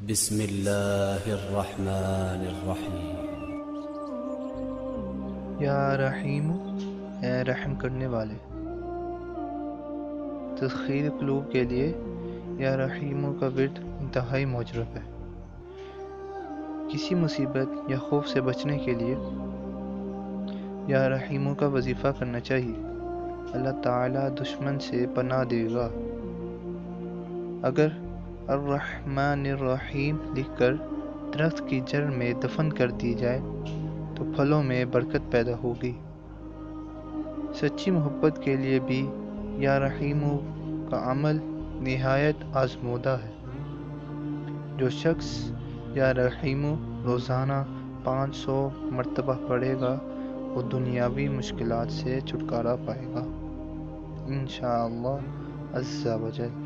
بسم اللہ الرحمن الرحیم۔ یا رحیم، اے رحم کرنے والے۔ تسخیر قلوب کے لیے یا رحیم کا ورد انتہائی معجرب ہے۔ کسی مصیبت یا خوف سے بچنے کے لیے یا رحیم کا وظیفہ کرنا چاہیے۔ اللہ تعالیٰ دشمن سے پناہ دے گا۔ اگر الرحمن الرحیم لکھ کر درخت کی جڑ میں دفن کر دی جائے تو پھلوں میں برکت پیدا ہوگی۔ سچی محبت کے لیے بھی یا رحیم کا عمل نہایت آزمودہ ہے۔ جو شخص یا رحیم روزانہ 500 مرتبہ پڑھے گا وہ دنیاوی مشکلات سے چھٹکارا پائے گا انشاءاللہ عز و جل۔